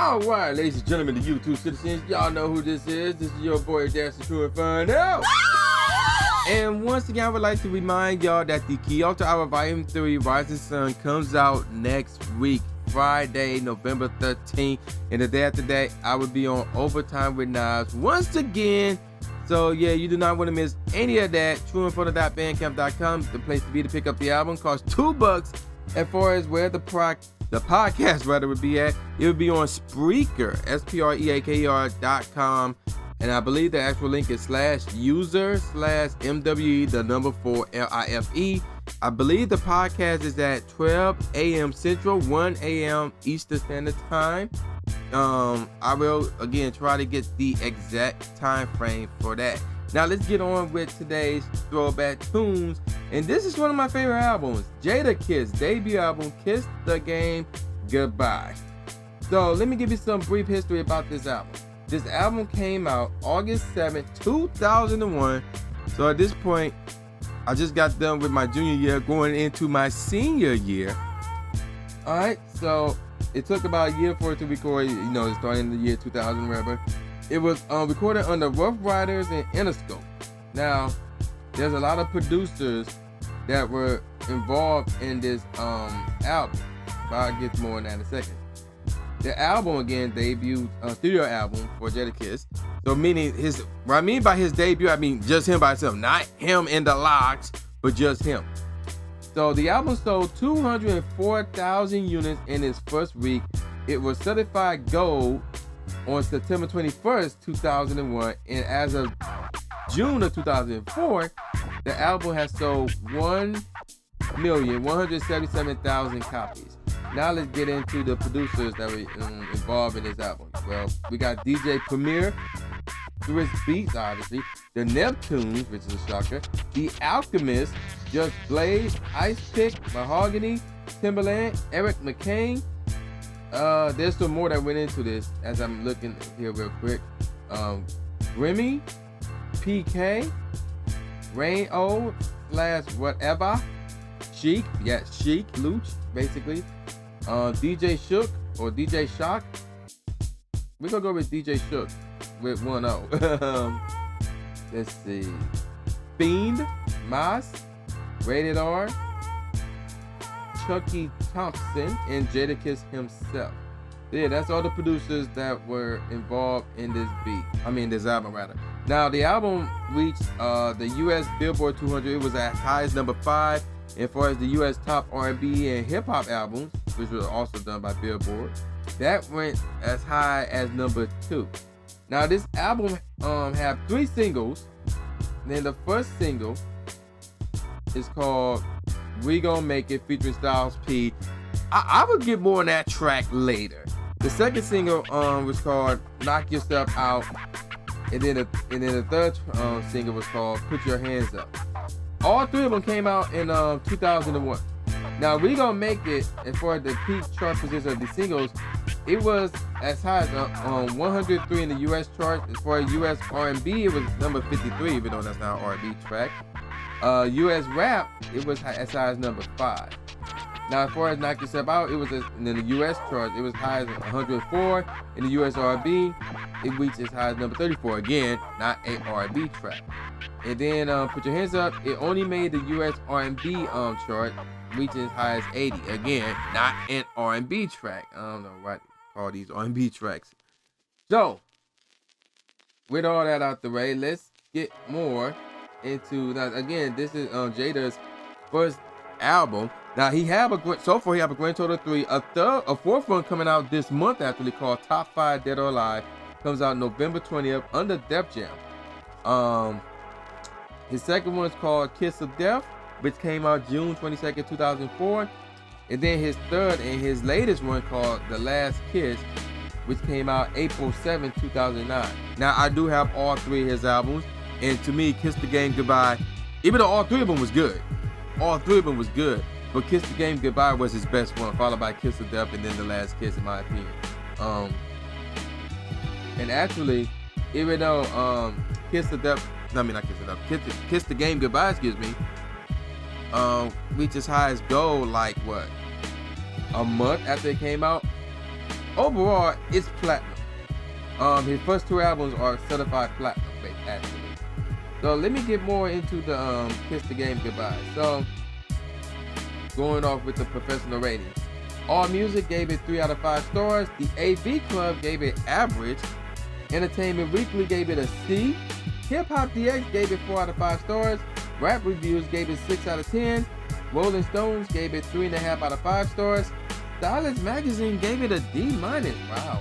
All right, ladies and gentlemen, the YouTube citizens, y'all know who this is. This is your boy, Dash to Inferno. And once again, I would like to remind y'all that the Kyoto Hour Volume 3 Rising Sun comes out next week, Friday, November 13th. And the day after that, I will be on Overtime with Knives once again. So yeah, you do not want to miss any of that. TrueInferno.bandcamp.com, the place to be to pick up the album. Costs $2. As far as where the podcast would be at, it would be on Spreaker, SPREAKER.com. And I believe the actual link is /user/MWE4LIFE. I believe the podcast is at 12 a.m. Central, 1 a.m. Eastern Standard Time. I will again try to get the exact time frame for that. Now let's get on with today's throwback tunes. And this is one of my favorite albums, Jadakiss debut album, Kiss the Game Goodbye. So let me give you some brief history about this album. This album came out August 7th, 2001. So at this point, I just got done with my junior year, going into my senior year. All right, so it took about a year for it to record, starting in the year 2000, whatever. It was recorded under Ruff Ryders and Interscope. Now, there's a lot of producers that were involved in this album. But I'll get more on that in a second. The album, again, debuted studio album for Jadakiss. So meaning what I mean by his debut, I mean just him by himself. Not him in the locks, but just him. So the album sold 204,000 units in its first week. It was certified gold on September 21st, 2001. And as of June of 2004, the album has sold 1,177,000 copies. Now let's get into the producers that were involved in this album. Well, we got DJ Premier, Chris Beats, obviously, the Neptunes, which is a shocker, The Alchemist, Just Blaze, Ice Pick, Mahogany, Timberland, Eric McCain. There's some more that went into this as I'm looking here real quick. Grimmy, PK, Rain O / whatever, Chic, Chic, Luch, basically. DJ Shook or DJ Shock. We're gonna go with DJ Shook with 1 O. Let's see. Fiend, Moss, Rated R, Chucky Thompson, and Jadakiss himself. Yeah, that's all the producers that were involved in this this album rather. Now the album reached the US Billboard 200. It was as high as number 5. As far as the US top R&B and hip hop albums, which was also done by Billboard, that went as high as number 2. Now this album had 3 singles. Then the first single is called We Gon' Make It featuring Styles P. I will get more on that track later. The second single was called Knock Yourself Out, and then the third single was called Put Your Hands Up. All 3 of them came out in 2001. Now We Gon' Make It, as far as the peak chart position of the singles, it was as high as 103 in the US chart. As far as US R&B, it was number 53, even though that's not an R&B track. US rap, it was as high as number 5. Now as far as Knock Yourself Out, it was in the US chart, it was high as 104. In the US R&B, it reached as high as number 34. Again, not a R&B track. And then Put Your Hands Up, it only made the US R&B chart, reaching as high as 80. Again, not an R&B track. I don't know what to call these R&B tracks. So, with all that out the way, let's get more into that. Again, this is Jada's first album. Now he have a grand total of 3. A fourth one coming out this month actually, called Top 5 Dead or Alive, comes out November 20th under Def Jam. His second one is called Kiss of Death, which came out June 22nd, 2004. And then his third and his latest one called The Last Kiss, which came out April 7th, 2009. Now I do have all 3 of his albums, and to me, Kiss the Game Goodbye, even though all 3 of them was good, but Kiss the Game Goodbye was his best one, followed by Kiss of Death and then The Last Kiss, in my opinion. And actually, even though Kiss the Game Goodbye, reached as high as gold like a month after it came out. overall, it's platinum. His first 2 albums are certified platinum, actually. So let me get more into the Kiss the Game Goodbye. So going off with the professional ratings. All Music gave it 3 out of 5 stars. The AV Club gave it average. Entertainment Weekly gave it a C. Hip Hop DX gave it 4 out of 5 stars. Rap Reviews gave it 6 out of 10. Rolling Stones gave it 3.5 out of 5 stars. Stylist Magazine gave it a D-. Wow.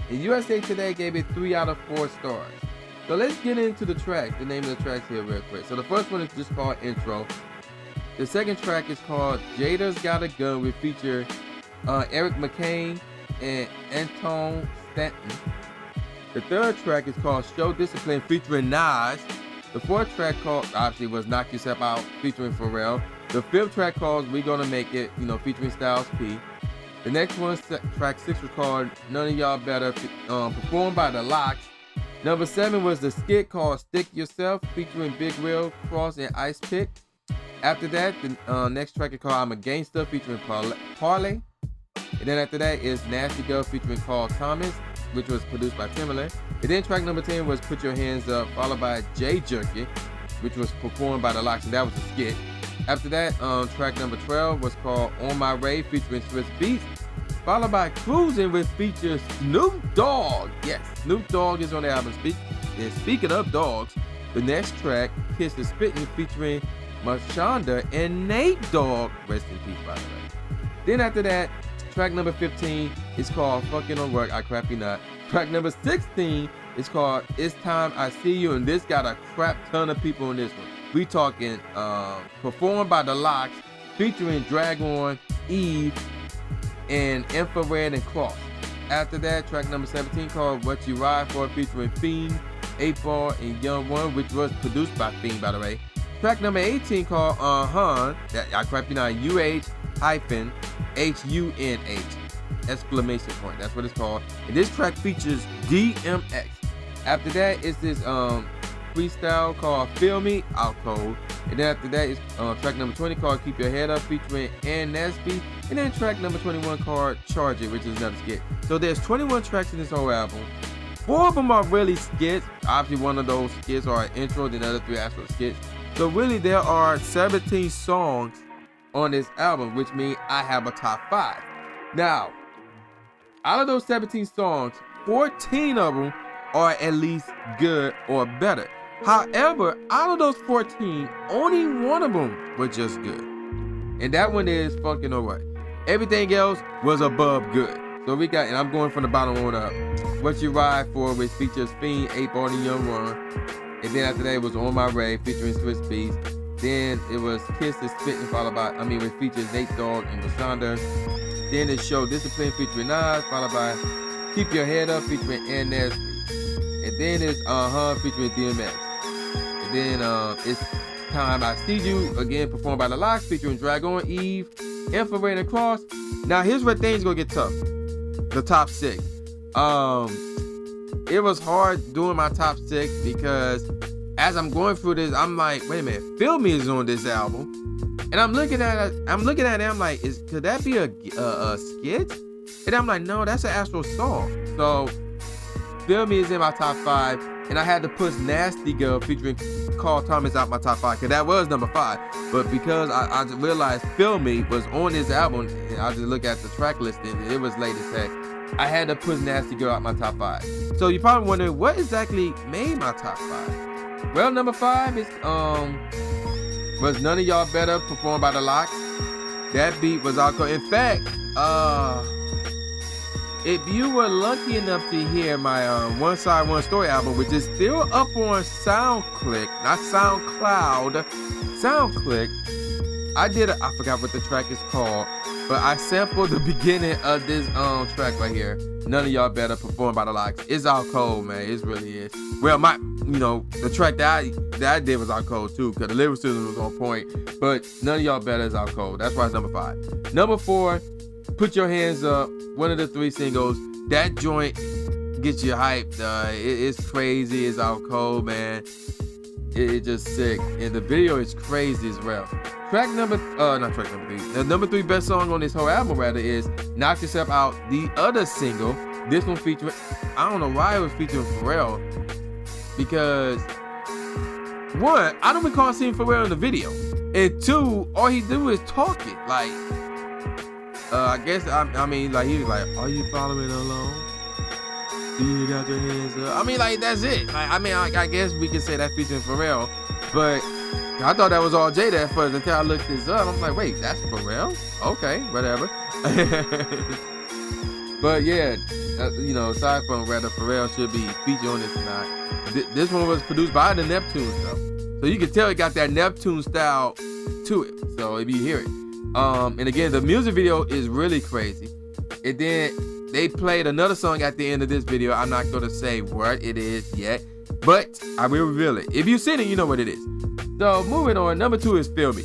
And USA Today gave it 3 out of 4 stars. So let's get into the track, the name of the tracks here real quick. So the first one is just called Intro. The second track is called Jada's Got a Gun, which feature Eric McCain and Anton Stanton. The third track is called Show Discipline featuring Nas. The fourth track called, obviously, was Knock Yourself Out featuring Pharrell. The fifth track called We Gonna Make It, featuring Styles P. The next one, track 6, was called None of Y'all Better, performed by The Lox. Number 7 was the skit called Stick Yourself featuring Big Will, Cross, and Ice Pick. After that, the next track is called I'm a Gangster featuring Parley. And then after that is Nasty Girl featuring Carl Thomas, which was produced by Timbaland. And then track number 10 was Put Your Hands Up, followed by J Jerky, which was performed by The Lox, and that was a skit. After that, track number 12 was called On My Way featuring Swiss Beats, followed by Cruising, which features Snoop Dogg. Yes, Snoop Dogg is on the album. And speaking of dogs, the next track, Kiss the Spittin' featuring Mashonda and Nate Dogg. Rest in peace, by the way. Then after that, track number 15 is called Fucking on Work, I Crap You Not. Track number 16 is called It's Time I See You, and this got a crap ton of people on this one. We talking performed by The Lox, featuring Dragon, Eve, and Infrared and Cross. After that, track number 17 called What You Ride For featuring Fiend, 8-Ball, and Young One, which was produced by Fiend, by the way. Track number 18 called I Crap You Not, UH-HUNH, exclamation point. That's what it's called. And this track features DMX. After that, it's this freestyle called Feel Me, Out Cold. And then after that is track number 20 called Keep Your Head Up featuring Ann Nesby. And then track number 21 called Charge It, which is another skit. So there's 21 tracks in this whole album. 4 of them are really skits. Obviously one of those skits are an intro, then the other 3 actual skits. So really there are 17 songs on this album, which means I have a top 5. Now, out of those 17 songs, 14 of them are at least good or better. However, out of those 14, only one of them was just good. And that one is Fucking Alright. Everything else was above good. So we got, and I'm going from the bottom on up. What You Ride For, which features Fiend, 8-Ball, and Young One. And then after that, it was On My Way, featuring Swiss Beats. Then it was Kiss the Spittin', followed by, which features Nate Dogg and Rashonda. Then it Show Discipline featuring Nas, followed by Keep Your Head Up featuring Ann Nesby. And then it's featuring DMX. And then it's Time I See You, again performed by The Lox, featuring Dragon, Eve, Infrared, and Cross. Now here's where things gonna get tough. The top 6. It was hard doing my top 6 because as I'm going through this, I'm like, wait a minute, Feel Me is on this album. And I'm looking at it, I'm like, could that be a skit? And I'm like, no, that's an actual song. So Feel Me is in my top 5, and I had to push Nasty Girl featuring Carl Thomas out my top 5, because that was number 5. But because I just realized Feel Me was on this album, and I just look at the track listing, and it was late as heck, I had to push Nasty Girl out my top 5. So you're probably wondering, what exactly made my top 5? Well, number 5 is was None of Y'all Better, performed by The Lox. That beat was out cold. In fact, if you were lucky enough to hear my One Side One Story album, which is still up on SoundClick, not SoundCloud, SoundClick, I forgot what the track is called, but I sampled the beginning of this track right here. None of Y'all Better, performed by The Lox. It's out cold, man. It really is. Well, the track that I did was out cold too, because the lyricism was on point. But None of Y'all Better is out cold. That's why it's number 5. Number 4, Put Your Hands Up. One of the 3 singles. That joint gets you hyped. It's crazy. It's out cold, man. It's just sick, and the video is crazy as well. Not track number 3. The number 3 best song on this whole album, rather, is "Knock Yourself Out," the other single. This one featuring, I don't know why it was featuring Pharrell, because one, I don't recall seeing Pharrell in the video, and two, all he do is talking. Like, I guess I mean, like, he was like, "Are you following along? Do you got your hands up?" I mean, like, that's it. Like, I mean, I guess we can say that featuring Pharrell, but I thought that was all Jada at first until I looked this up. I'm like, wait, that's Pharrell? Okay, whatever. But yeah, you know, aside from whether Pharrell should be featured on this or not, this one was produced by the Neptunes though, so you can tell it got that Neptune style to it. So if you hear it, and again, the music video is really crazy. And then they played another song at the end of this video. I'm not gonna say what it is yet, but I will reveal it. If you've seen it, you know what it is. So moving on, number 2 is "Feel Me."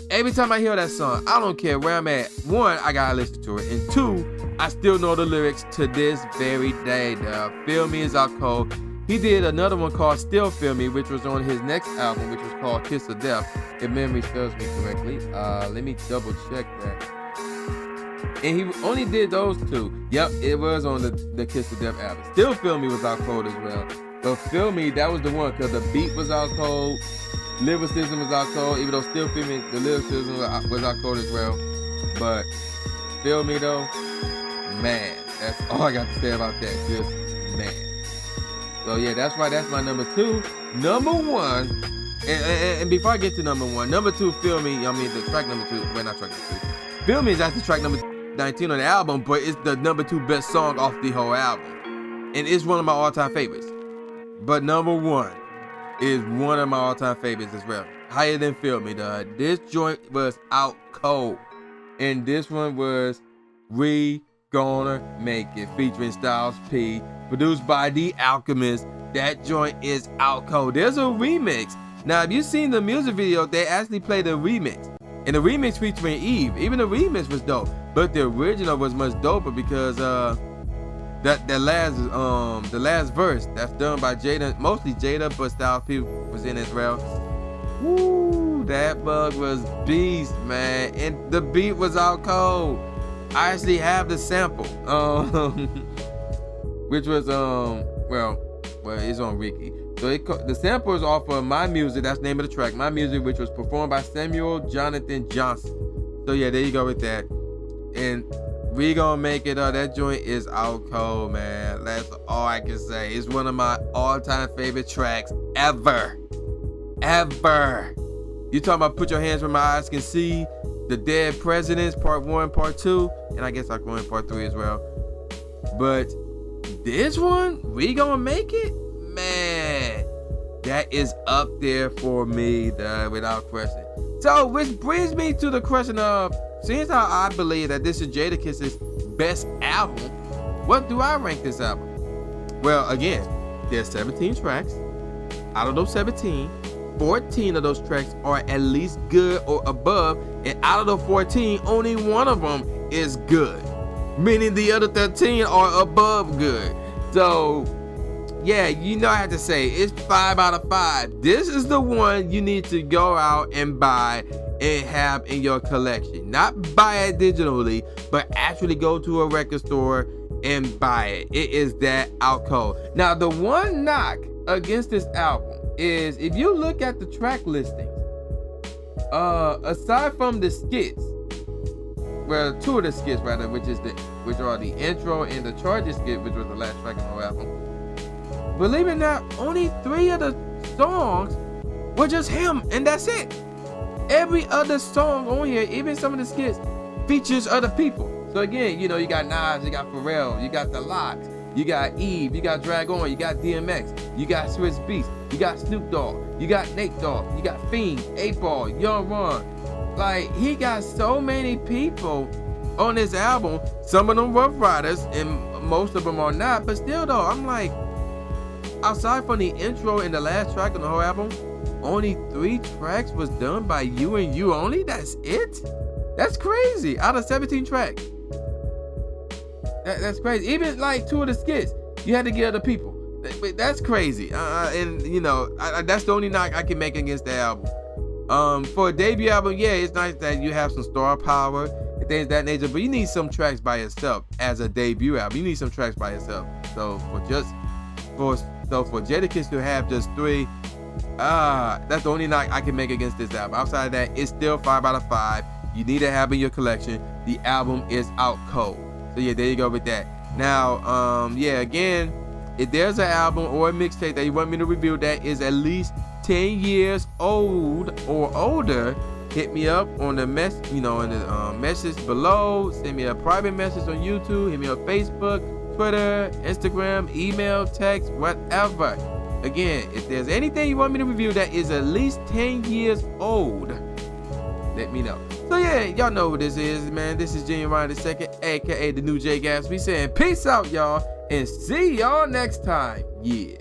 Every time I hear that song, I don't care where I'm at. One, I gotta listen to it, and two, I still know the lyrics to this very day. "Feel Me" is out cold. He did another one called "Still Feel Me," which was on his next album, which was called "Kiss of Death," if memory serves me correctly. Let me double check that. And he only did those 2. Yep, it was on the Kiss of Death album. "Still Feel Me" was out cold as well. But "Feel Me," that was the one, because the beat was out cold. Lyricism was out cold, even though "Still Feel Me," the lyricism was out cold as well. But "Feel Me" though, man, that's all I got to say about that. Just man. So yeah, that's why that's my number 2. Number 1, and before I get to number 1, number 2, "Feel Me," I mean the track number 2, well, not track number 2. "Feel Me" is actually track number 19 on the album, but it's the number 2 best song off the whole album, and it's one of my all-time favorites. But number 1 is one of my all-time favorites as well. Higher than "Feel Me," dog. This joint was out cold, and this one was "We Gonna Make It," featuring Styles P, produced by The Alchemist. That joint is out cold. There's a remix. Now, if you've seen the music video, they actually played a remix, and the remix featuring Eve. Even the remix was dope, but the original was much doper because the last verse that's done by Jada, mostly Jada, but Styles P was in as well. Woo, that bug was beast, man, and the beat was out cold. I actually have the sample, which was well, it's on Ricky. So the sample is off of "My Music." That's the name of the track, "My Music," which was performed by Samuel Jonathan Johnson. So yeah, there you go with that. And "We Gonna Make It," that joint is out cold, man. That's all I can say. It's one of my all-time favorite tracks ever. You talking about "Put Your Hands Where My Eyes Can See," "The Dead Presidents," Part 1, Part 2, and I guess I'll go in Part 3 as well. But this one, "We Gonna Make It," man, that is up there for me, without question. So, which brings me to the question of, since how I believe that this is Jadakiss's best album, what do I rank this album? Well, again, there's 17 tracks. Out of those 17, 14 of those tracks are at least good or above, and out of the 14, only one of them is good, meaning the other 13 are above good. So yeah, you know, I have to say it's 5 out of 5. This is the one you need to go out and buy and have in your collection. Not buy it digitally, but actually go to a record store and buy it. It is that out cold. Now, the one knock against this album is if you look at the track listings, aside from the skits, well, 2 of the skits rather, which are the intro and the Charges skit, which was the last track on the whole album. Believe it or not, only 3 of the songs were just him, and that's it. Every other song on here, even some of the skits, features other people. So again, you know, you got Nas, you got Pharrell, you got The Lox, you got Eve, you got Drag On, you got DMX, you got Swiss Beats, you got Snoop Dogg, you got Nate Dogg, you got Fiend, 8-Ball, Young Ron. Like, he got so many people on this album. Some of them Ruff Ryders, and most of them are not. But still, though, I'm like, outside from the intro and the last track on the whole album, only 3 tracks was done by you and you only? That's it? That's crazy. Out of 17 tracks. That's crazy. Even like 2 of the skits, you had to get other people. That's crazy. And you know, that's the only knock I can make against the album. For a debut album, yeah, it's nice that you have some star power and things of that nature, but you need some tracks by yourself as a debut album. You need some tracks by yourself. So for Jadakiss to have just 3, that's the only knock I can make against this album. Outside of that, it's still 5 out of 5. You need to have in your collection. The album is out cold. So yeah, there you go with that. Now, yeah, again, if there's an album or a mixtape that you want me to review that is at least 10 years old or older, hit me up on the message below. Send me a private message on YouTube. Hit me on Facebook, Twitter, Instagram, email, text, whatever. Again, if there's anything you want me to review that is at least 10 years old, let me know. So yeah, y'all know who this is, man. This is Junior Ryan II, aka the new J Gas. We saying peace out, y'all, and see y'all next time. Yeah.